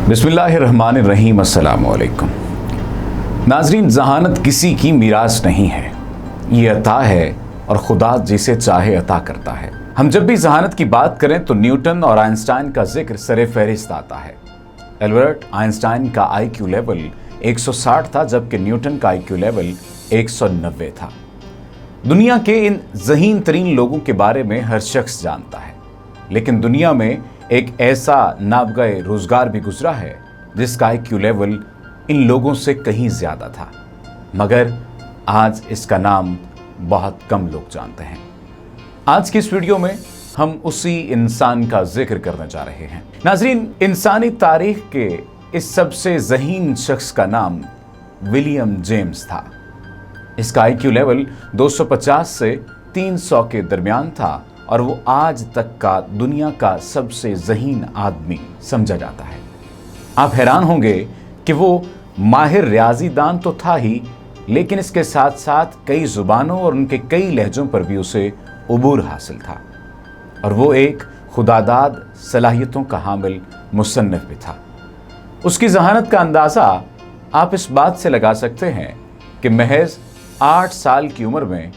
बिस्मिल्लाहिर्रहमानिर्रहीम। अस्सलाम वालेकुम। नाजरीन, जहानत किसी की मीरास नहीं है, ये अता है और खुदा जिसे चाहे अता करता है। हम जब भी जहानत की बात करें तो न्यूटन और आइंस्टाइन का जिक्र सरे फहरिस्त आता है। एल्बर्ट आइंस्टाइन का IQ लेवल 160 था, जबकि न्यूटन का IQ लेवल 190 था। दुनिया के इन ज़हीन तरीन लोगों के बारे में हर शख्स जानता है, लेकिन दुनिया में एक ऐसा नाबगाए रोजगार भी गुजरा है जिसका IQ लेवल इन लोगों से कहीं ज्यादा था, मगर आज इसका नाम बहुत कम लोग जानते हैं। आज की इस वीडियो में हम उसी इंसान का जिक्र करने जा रहे हैं। नाजरीन, इंसानी तारीख के इस सबसे ज़हीन शख्स का नाम विलियम जेम्स था। इसका IQ लेवल 250 से 300 के दरमियान था और वो आज तक का दुनिया का सबसे ज़हीन आदमी समझा जाता है। आप हैरान होंगे कि वो माहिर रियाजीदान तो था ही, लेकिन इसके साथ साथ कई ज़ुबानों और उनके कई लहजों पर भी उसे उबूर हासिल था, और वो एक खुदादाद सलाहियतों का हामिल मुसन्निफ भी था। उसकी जहानत का अंदाज़ा आप इस बात से लगा सकते हैं कि महज 8 साल की उम्र में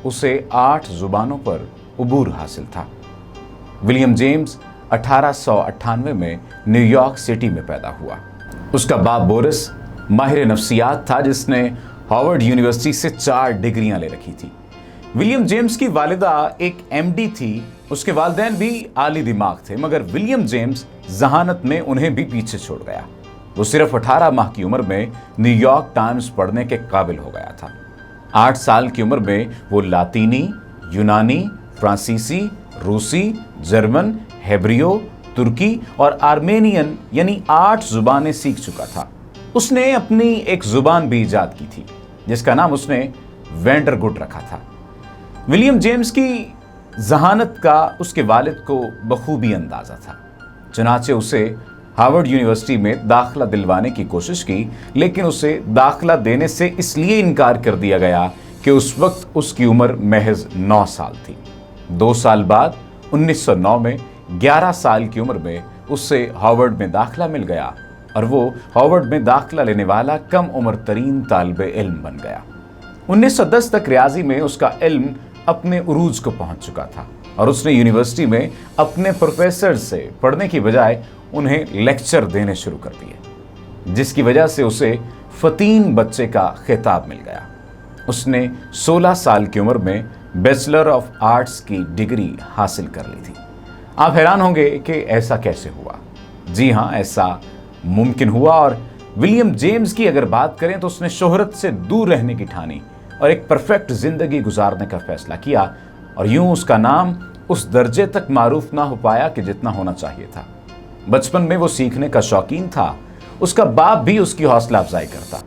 उसे 8 ज़ुबानों पर उबूर हासिल था। विलियम जेम्स 1898 में न्यूयॉर्क सिटी में पैदा हुआ। उसका बाप बोरिस माहिर नफ्सियात था, जिसने हार्वर्ड यूनिवर्सिटी से 4 डिग्रियां ले रखी थी। विलियम जेम्स की वालिदा एक MD थी। उसके वालिदैन भी आली दिमाग थे, मगर विलियम जेम्स जहानत में उन्हें भी पीछे छोड़ गया। वो सिर्फ 18 माह की उम्र में न्यूयॉर्क टाइम्स पढ़ने के काबिल हो गया था। 8 साल की उम्र में वो लातीनी, यूनानी, फ्रांसीसी, रूसी, जर्मन, हेब्रियो, तुर्की और आर्मेनियन यानी 8 जुबानें सीख चुका था। उसने अपनी एक जुबान भी ईजाद की थी, जिसका नाम उसने वेंडरगुड रखा था। विलियम जेम्स की जहानत का उसके वालिद को बखूबी अंदाजा था। चुनाचे उसे हार्वर्ड यूनिवर्सिटी में दाखिला दिलवाने की कोशिश की, लेकिन उसे दाखिला देने से इसलिए इनकार कर दिया गया कि उस वक्त उसकी उम्र महज 9 साल थी। 2 साल बाद 1909 में 11 साल की उम्र में उससे हार्वर्ड में दाखिला मिल गया, और वो हार्वर्ड में दाखिला लेने वाला कम उम्र तरीन तालिबे इल्म बन गया। 1910 तक रियाजी में उसका इल्म अपने उरूज को पहुंच चुका था, और उसने यूनिवर्सिटी में अपने प्रोफेसर से पढ़ने की बजाय उन्हें लेक्चर देने शुरू कर दिए, जिसकी वजह से उसे फतीन बच्चे का खिताब मिल गया। उसने 16 साल की उम्र में बैचलर ऑफ आर्ट्स की डिग्री हासिल कर ली थी। आप हैरान होंगे कि ऐसा कैसे हुआ। जी हाँ, ऐसा मुमकिन हुआ, और विलियम जेम्स की अगर बात करें तो उसने शोहरत से दूर रहने की ठानी और एक परफेक्ट जिंदगी गुजारने का फैसला किया, और यूं उसका नाम उस दर्जे तक मारूफ ना हो पाया कि जितना होना चाहिए था। बचपन में वो सीखने का शौकीन था। उसका बाप भी उसकी हौसला अफजाई करता।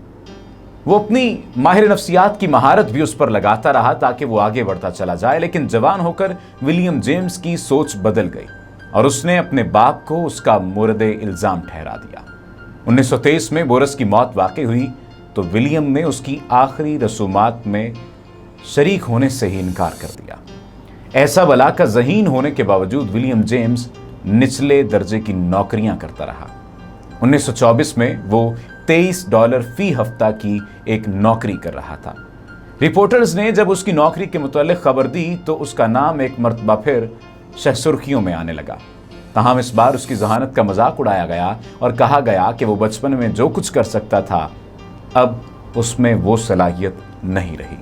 वो अपनी माहिर नफ्सियात की महारत भी उस पर लगाता रहा ताकि वो आगे बढ़ता चला जाए, लेकिन जवान होकर विलियम जेम्स की सोच बदल गई और उसने अपने बाप को उसका मुर्दे इल्जाम ठहरा दिया। 1923 में बोरिस की मौत वाक़ई हुई तो विलियम ने उसकी आखिरी रसूमात में शरीक होने से ही इनकार कर दिया। ऐसा बला का ज़हीन होने के बावजूद विलियम जेम्स निचले दर्जे की नौकरियां करता रहा। 1924 में वो $23 फी हफ्ता की एक नौकरी कर रहा था। रिपोर्टर्स ने जब उसकी नौकरी के मुतालिक खबर दी तो उसका नाम एक मर्तबा फिर सुर्खियों में आने लगा। तमाम इस बार उसकी जहानत का मजाक उड़ाया गया और कहा गया कि वो बचपन में जो कुछ कर सकता था, अब उसमें वो सलाहियत नहीं रही,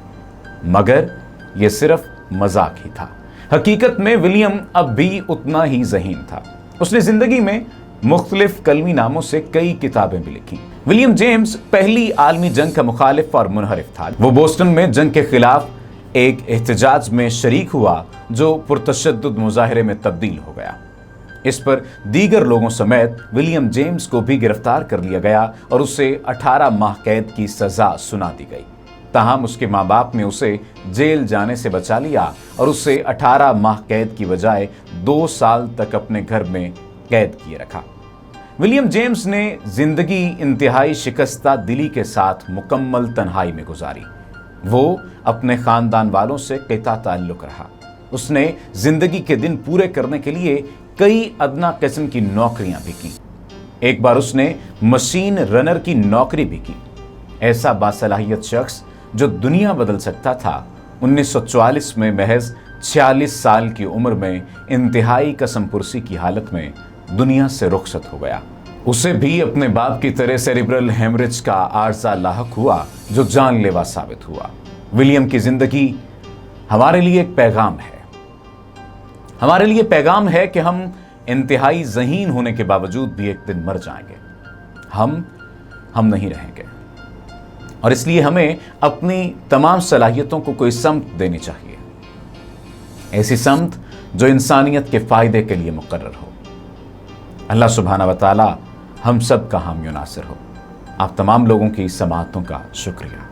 मगर ये सिर्फ मजाक ही था। हकीकत में विलियम अब भी उतना ही ज़हीन था। उसने जिंदगी में मुख्तलिफ कलमी नामों से कई किताबें भी लिखी। विलियम जेम्स पहली आलमी जंग का मुखालिफ और मुनहरिफ था। वो बोस्टन में जंग के खिलाफ एक एहतजाज में शरीक हुआ जो पुरतशद्दुद मुजाहरे में तब्दील हो गया। इस पर दीगर लोगों समेत विलियम जेम्स को भी गिरफ्तार कर लिया गया और उसे 18 माह कैद की सजा सुना दी गई। ताहम उसके माँ बाप ने उसे जेल जाने से बचा लिया और उसे 18 माह कैद की बजाय 2 साल तक अपने घर में कैद किए रखा। विलियम जेम्स ने जिंदगी इंतहाई शिकस्ता दिली के साथ मुकम्मल तन्हाई में गुजारी। वो अपने खानदान वालों से क़िता ताल्लुक़ रहा। उसने जिंदगी के दिन पूरे करने के लिए कई अदना किस्म की नौकरियां भी की। एक बार उसने मशीन रनर की नौकरी भी की। ऐसा बासलाहियत शख्स जो दुनिया बदल सकता था, 1944 में महज 46 साल की उम्र में इंतहाई कसमपुरसी की हालत में दुनिया से रुखसत हो गया। उसे भी अपने बाप की तरह सेरिब्रल हेमरेज का आर्जा लाहक हुआ जो जानलेवा साबित हुआ। विलियम की जिंदगी हमारे लिए एक पैगाम है। हमारे लिए पैगाम है कि हम इंतहाई ज़हीन होने के बावजूद भी एक दिन मर जाएंगे। हम नहीं रहेंगे, और इसलिए हमें अपनी तमाम सलाहियतों को कोई समत देनी चाहिए, ऐसी समत जो इंसानियत के फ़ायदे के लिए मुकर्रर हो। अल्लाह सुब्हानहू व तआला हम सब का हामी नासिर हो। आप तमाम लोगों की समाअतों का शुक्रिया।